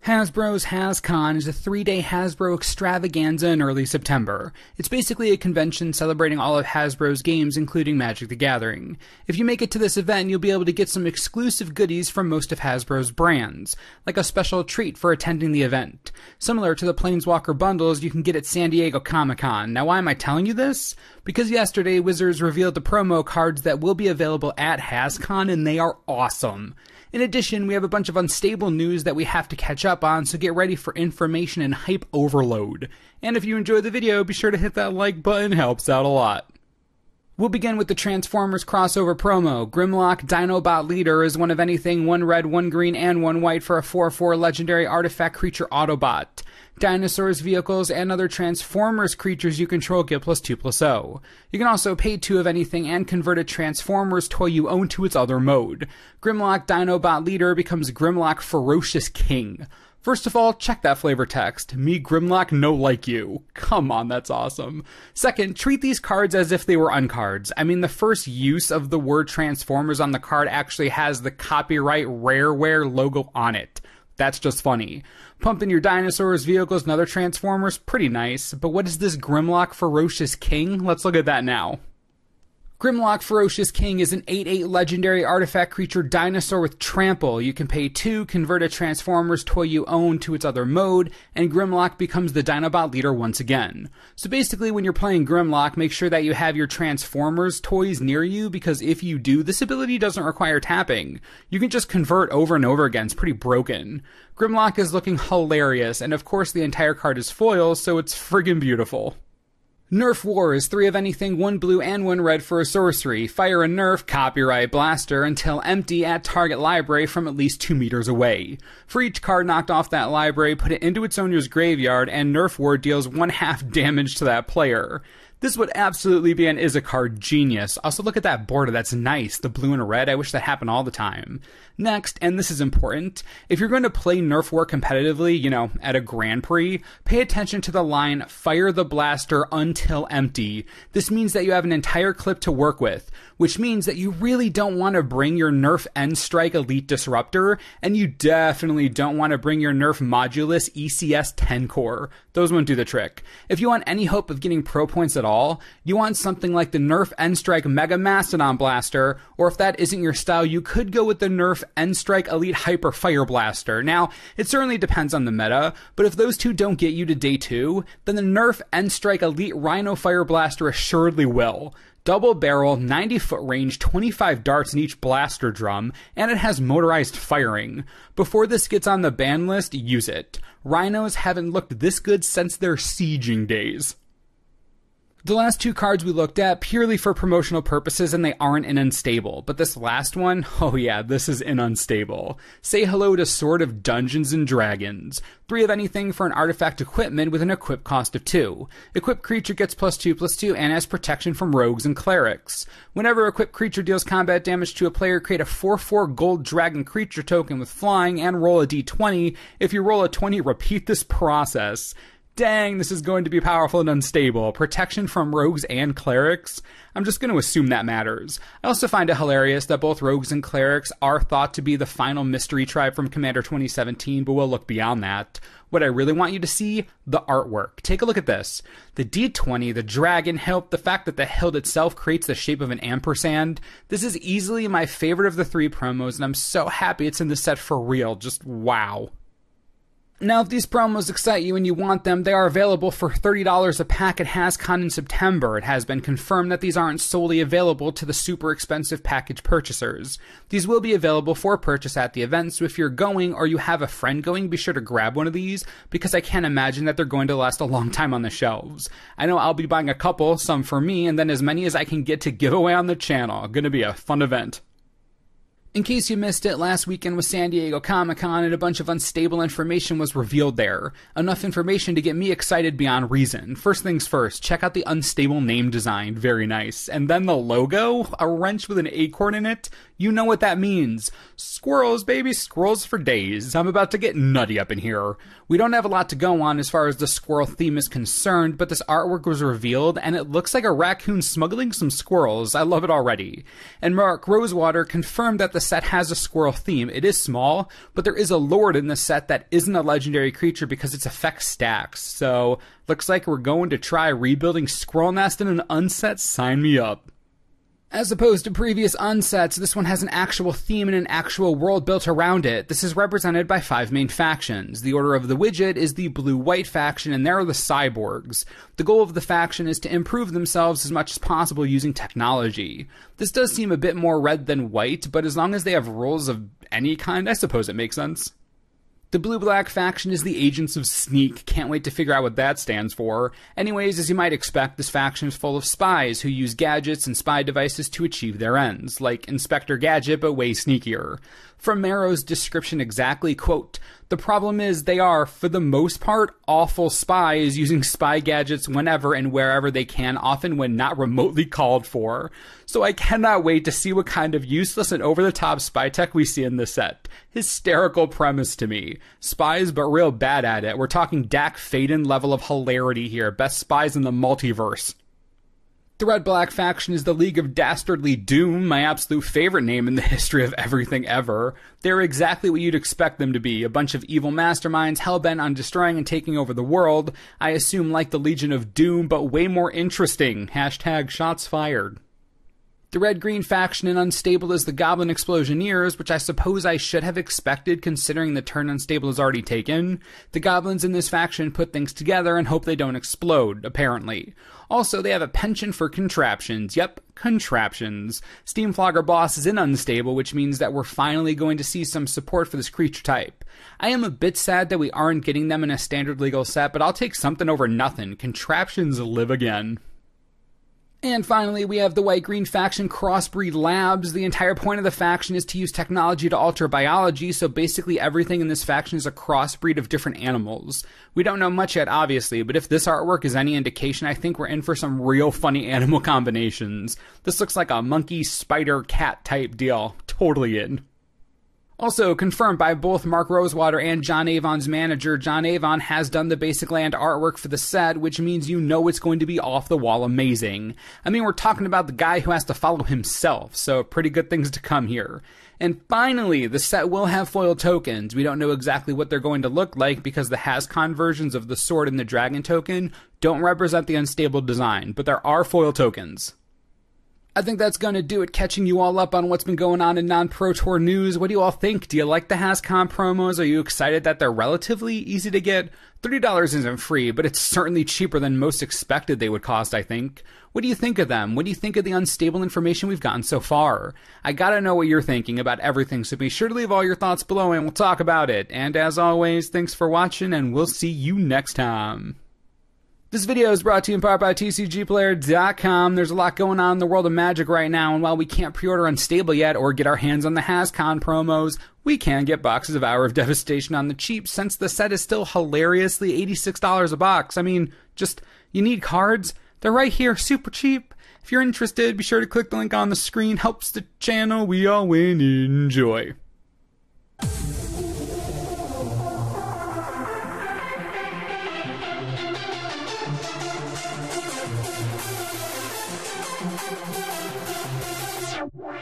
Hasbro's HASCON is a 3-day Hasbro extravaganza in early September. It's basically a convention celebrating all of Hasbro's games, including Magic the Gathering. If you make it to this event, you'll be able to get some exclusive goodies from most of Hasbro's brands, like a special treat for attending the event. Similar to the Planeswalker bundles you can get at San Diego Comic-Con. Now why am I telling you this? Because yesterday, Wizards revealed the promo cards that will be available at HasCon, and they are awesome. In addition, we have a bunch of unstable news that we have to catch up on, so get ready for information and hype overload. And if you enjoyed the video, be sure to hit that like button, helps out a lot. We'll begin with the Transformers crossover promo. Grimlock Dinobot Leader is one of anything 1 red, 1 green, and 1 white for a 4/4 legendary artifact creature Autobot. Dinosaurs, vehicles, and other Transformers creatures you control get +2/+0. You can also pay 2 of anything and convert a Transformers toy you own to its other mode. Grimlock Dinobot Leader becomes Grimlock Ferocious King. First of all, check that flavor text. Me Grimlock no like you. Come on, that's awesome. Second, treat these cards as if they were uncards. I mean, the first use of the word Transformers on the card actually has the copyright Rareware logo on it. That's just funny. Pump in your dinosaurs, vehicles, and other Transformers, pretty nice. But what is this Grimlock Ferocious King? Let's look at that now. Grimlock Ferocious King is an 8/8 legendary artifact creature dinosaur with trample. You can pay 2, convert a Transformers toy you own to its other mode, and Grimlock becomes the Dinobot leader once again. So basically, when you're playing Grimlock, make sure that you have your Transformers toys near you, because if you do, this ability doesn't require tapping. You can just convert over and over again. It's pretty broken. Grimlock is looking hilarious, and of course the entire card is foil, so it's friggin' beautiful. NERF War is 3 of anything 1 blue and 1 red for a sorcery. Fire a NERF copyright blaster until empty at target library from at least 2 meters away. For each card knocked off that library, put it into its owner's graveyard, and NERF War deals 1/2 damage to that player. This would absolutely be an Izakar genius. Also, look at that border, that's nice. The blue and red, I wish that happened all the time. Next, and this is important, if you're going to play NERF War competitively, at a Grand Prix, pay attention to the line, fire the blaster until empty. This means that you have an entire clip to work with, which means that you really don't want to bring your NERF N-Strike Elite Disruptor, and you definitely don't want to bring your NERF Modulus ECS 10 Core. Those won't do the trick. If you want any hope of getting pro points at all, you want something like the NERF N-Strike Mega Mastodon Blaster, or if that isn't your style, you could go with the NERF N-Strike Elite Hyper Fire Blaster. Now, it certainly depends on the meta, but if those two don't get you to day 2, then the NERF N-Strike Elite Rhino Fire Blaster assuredly will. Double barrel, 90-foot range, 25 darts in each blaster drum, and it has motorized firing. Before this gets on the ban list, use it. Rhinos haven't looked this good since their sieging days. The last 2 cards we looked at purely for promotional purposes, and they aren't in Unstable. But this last one, oh yeah, this is in Unstable. Say hello to Sword of Dungeons and Dragons. 3 of anything for an artifact equipment with an equip cost of 2. Equipped creature gets +2/+2 and has protection from rogues and clerics. Whenever a equipped creature deals combat damage to a player, create a 4/4 gold dragon creature token with flying and roll a d20. If you roll a 20, repeat this process. Dang, this is going to be powerful and unstable. Protection from rogues and clerics? I'm just going to assume that matters. I also find it hilarious that both rogues and clerics are thought to be the final mystery tribe from Commander 2017, but we'll look beyond that. What I really want you to see, the artwork. Take a look at this. The D20, the dragon hilt, the fact that the hilt itself creates the shape of an ampersand. This is easily my favorite of the 3 promos, and I'm so happy it's in the set for real. Just wow. Now, if these promos excite you and you want them, they are available for $30 a pack at HasCon in September. It has been confirmed that these aren't solely available to the super expensive package purchasers. These will be available for purchase at the event, so if you're going or you have a friend going, be sure to grab one of these, because I can't imagine that they're going to last a long time on the shelves. I know I'll be buying a couple, some for me, and then as many as I can get to give away on the channel. Gonna be a fun event. In case you missed it, last weekend was San Diego Comic-Con and a bunch of unstable information was revealed there. Enough information to get me excited beyond reason. First things first, check out the unstable name design, very nice. And then the logo, a wrench with an acorn in it. You know what that means. Squirrels, baby, squirrels for days. I'm about to get nutty up in here. We don't have a lot to go on as far as the squirrel theme is concerned, but this artwork was revealed and it looks like a raccoon smuggling some squirrels. I love it already. And Mark Rosewater confirmed that the set has a squirrel theme. It is small, but there is a lord in this set that isn't a legendary creature because its effect stacks. So, looks like we're going to try rebuilding Squirrel Nest in an unset. Sign me up. As opposed to previous unsets, this one has an actual theme and an actual world built around it. This is represented by 5 main factions. The Order of the Widget is the blue-white faction, and there are the cyborgs. The goal of the faction is to improve themselves as much as possible using technology. This does seem a bit more red than white, but as long as they have rules of any kind, I suppose it makes sense. The blue-black faction is the Agents of Sneak. Can't wait to figure out what that stands for. Anyways, as you might expect, this faction is full of spies who use gadgets and spy devices to achieve their ends, like Inspector Gadget, but way sneakier. From Marrow's description exactly, quote, "The problem is they are, for the most part, awful spies using spy gadgets whenever and wherever they can, often when not remotely called for. So I cannot wait to see what kind of useless and over-the-top spy tech we see in this set. Hysterical premise to me. Spies, but real bad at it. We're talking Dak Faden level of hilarity here. Best spies in the multiverse." The red-black faction is the League of Dastardly Doom, my absolute favorite name in the history of everything ever. They're exactly what you'd expect them to be, a bunch of evil masterminds hell-bent on destroying and taking over the world. I assume like the Legion of Doom, but way more interesting. Hashtag shots fired. The red-green faction in Unstable is the Goblin Explosioneers, which I suppose I should have expected considering the turn Unstable is already taken. The goblins in this faction put things together and hope they don't explode, apparently. Also, they have a penchant for contraptions. Yep, contraptions. Steamflogger Boss is in Unstable, which means that we're finally going to see some support for this creature type. I am a bit sad that we aren't getting them in a standard legal set, but I'll take something over nothing. Contraptions live again. And finally, we have the white-green faction Crossbreed Labs. The entire point of the faction is to use technology to alter biology, so basically everything in this faction is a crossbreed of different animals. We don't know much yet, obviously, but if this artwork is any indication, I think we're in for some real funny animal combinations. This looks like a monkey, spider, cat type deal. Totally in. Also, confirmed by both Mark Rosewater and John Avon's manager, John Avon has done the basic land artwork for the set, which means you know it's going to be off-the-wall amazing. I mean, we're talking about the guy who has to follow himself, so pretty good things to come here. And finally, the set will have foil tokens. We don't know exactly what they're going to look like because the HASCON versions of the sword and the dragon token don't represent the unstable design, but there are foil tokens. I think that's going to do it, catching you all up on what's been going on in non-Pro Tour news. What do you all think? Do you like the HASCON promos? Are you excited that they're relatively easy to get? $30 isn't free, but it's certainly cheaper than most expected they would cost, I think. What do you think of them? What do you think of the unstable information we've gotten so far? I gotta know what you're thinking about everything, so be sure to leave all your thoughts below and we'll talk about it. And as always, thanks for watching and we'll see you next time. This video is brought to you in part by TCGPlayers.com. There's a lot going on in the world of Magic right now, and while we can't pre-order Unstable yet or get our hands on the HASCON promos, we can get boxes of Hour of Devastation on the cheap since the set is still hilariously $86 a box. I mean, just, you need cards? They're right here, super cheap. If you're interested, be sure to click the link on the screen. Helps the channel. We all win. Enjoy. Wow.